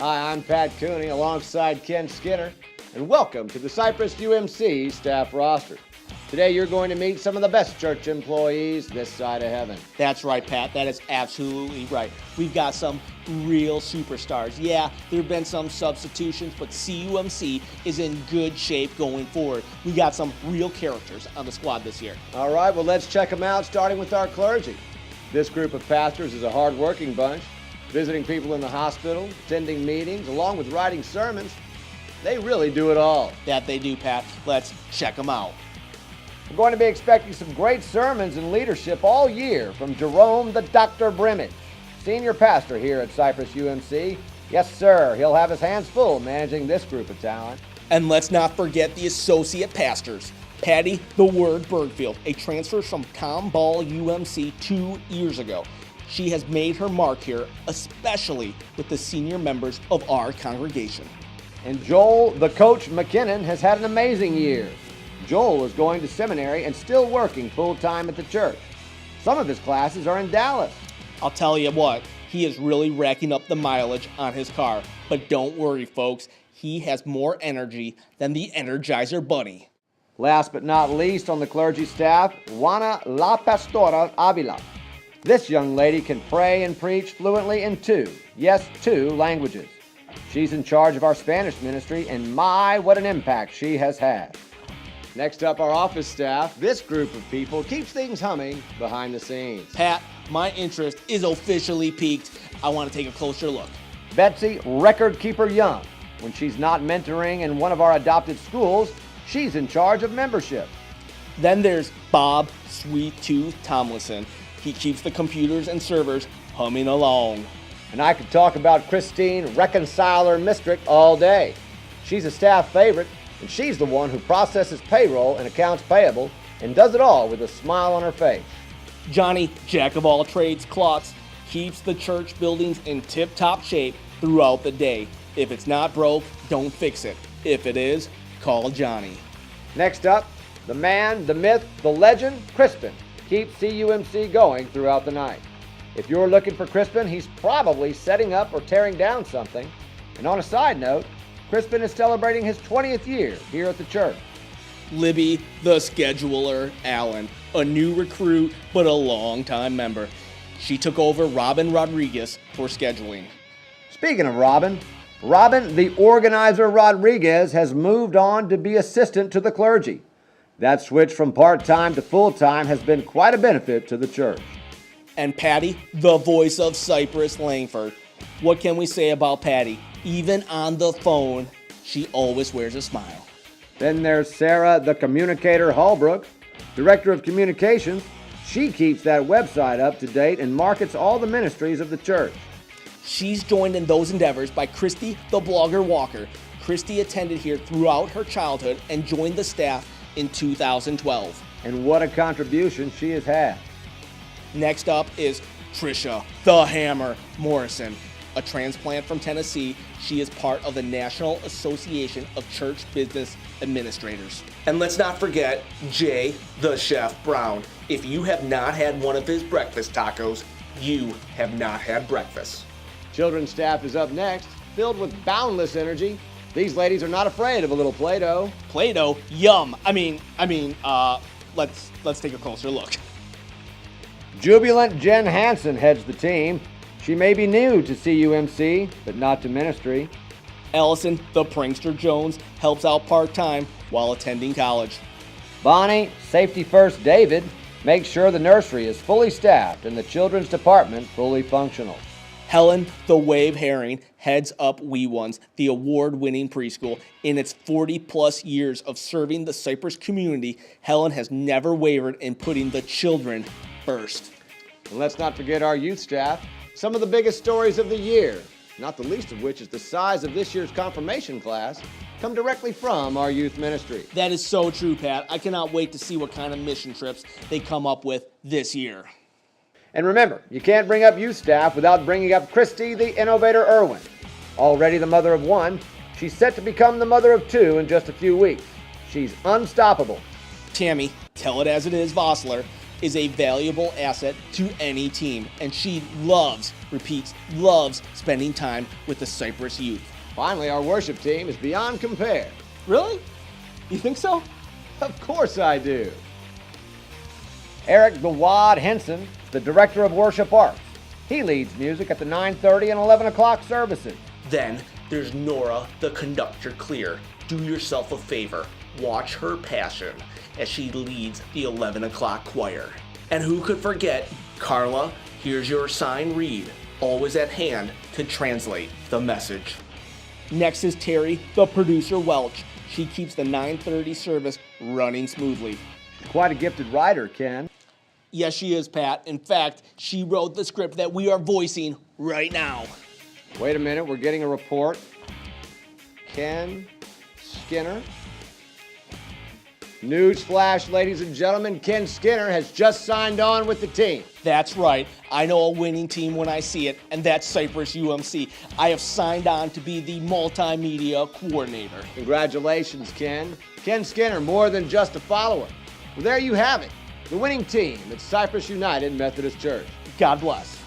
Hi, I'm Pat Cooney alongside Ken Skinner, and welcome to the Cypress UMC Staff roster. Today you're going to meet some of the best church employees this side of heaven. That's right, Pat. That is absolutely right. We've got some real superstars. Yeah, there have been some substitutions, but CUMC is in good shape going forward. We got some real characters on the squad this year. All right, well, let's check them out, starting with our clergy. This group of pastors is a hard-working bunch, visiting people in the hospital, attending meetings, along with writing sermons. They really do it all. That they do, Pat. Let's check them out. We're going to be expecting some great sermons and leadership all year from Jerome the Dr. Brimmage, senior pastor here at Cypress UMC. Yes, sir, he'll have his hands full managing this group of talent. And let's not forget the associate pastors. Patty the Word Bergfield, a transfer from Tomball UMC 2 years ago. She has made her mark here, especially with the senior members of our congregation. And Joel the Coach McKinnon has had an amazing year. Joel is going to seminary and still working full-time at the church. Some of his classes are in Dallas. I'll tell you what, he is really racking up the mileage on his car. But don't worry, folks, he has more energy than the Energizer Bunny. Last but not least on the clergy staff, Juana La Pastora Avila. This young lady can pray and preach fluently in two languages. She's in charge of our Spanish ministry, and my, what an impact she has had. Next up, our office staff. This group of people keeps things humming behind the scenes. Pat, my interest is officially piqued. I want to take a closer look. Betsy, record keeper Young. When she's not mentoring in one of our adopted schools, she's in charge of membership. Then there's Bob Sweet Tooth Tomlinson. He keeps the computers and servers humming along. And I could talk about Christine Reconciler Mistrick all day. She's a staff favorite, and she's the one who processes payroll and accounts payable and does it all with a smile on her face. Johnny, jack of all trades, Klotz, keeps the church buildings in tip-top shape throughout the day. If it's not broke, don't fix it. If it is, call Johnny. Next up, the man, the myth, the legend, Crispin, keeps CUMC going throughout the night. If you're looking for Crispin, he's probably setting up or tearing down something. And on a side note, Crispin is celebrating his 20th year here at the church. Libby, the scheduler, Allen, a new recruit but a long-time member. She took over Robin Rodriguez for scheduling. Speaking of Robin, the organizer Rodriguez has moved on to be assistant to the clergy. That switch from part-time to full-time has been quite a benefit to the church. And Patty, the voice of Cypress Langford. What can we say about Patty? Even on the phone, she always wears a smile. Then there's Sarah, the communicator Hallbrook, director of communications. She keeps that website up to date and markets all the ministries of the church. She's joined in those endeavors by Christy, the blogger Walker. Christy attended here throughout her childhood and joined the staff in 2012. And what a contribution she has had. Next up is Trisha, the Hammer Morrison. A transplant from Tennessee, she is part of the National Association of Church Business Administrators. And let's not forget Jay, the Chef Brown. If you have not had one of his breakfast tacos, you have not had breakfast. Children's staff is up next, filled with boundless energy. These ladies are not afraid of a little Play-Doh. Play-Doh? Yum. Let's take a closer look. Jubilant Jen Hansen heads the team. She may be new to CUMC, but not to ministry. Allison, the prankster Jones, helps out part-time while attending college. Bonnie, Safety First David, makes sure the nursery is fully staffed and the children's department fully functional. Helen, the Wave Herring, heads up Wee Ones, the award-winning preschool. In its 40-plus years of serving the Cypress community, Helen has never wavered in putting the children first. And let's not forget our youth staff. Some of the biggest stories of the year, not the least of which is the size of this year's confirmation class, come directly from our youth ministry. That is so true, Pat. I cannot wait to see what kind of mission trips they come up with this year. And remember, you can't bring up youth staff without bringing up Christy, the innovator Irwin. Already the mother of one, she's set to become the mother of two in just a few weeks. She's unstoppable. Tammy, tell it as it is, Vossler. is a valuable asset to any team, and she repeats, loves spending time with the Cypress youth. Finally, our worship team is beyond compare. Really? You think so? Of course I do. Eric the Wad Henson, the Director of Worship Arts. He leads music at the 9:30 and 11 o'clock services. Then there's Nora, the conductor clear. Do yourself a favor, watch her passion as she leads the 11 o'clock choir. And who could forget Carla, here's your sign read, always at hand to translate the message. Next is Terry, the producer Welch. She keeps the 9:30 service running smoothly. Quite a gifted writer, Ken. Yes, she is, Pat. In fact, she wrote the script that we are voicing right now. Wait a minute, we're getting a report. Ken Skinner. Newsflash, ladies and gentlemen, Ken Skinner has just signed on with the team. That's right. I know a winning team when I see it, and that's Cypress UMC. I have signed on to be the multimedia coordinator. Congratulations, Ken. Ken Skinner, more than just a follower. Well, there you have it. The winning team at Cypress United Methodist Church. God bless.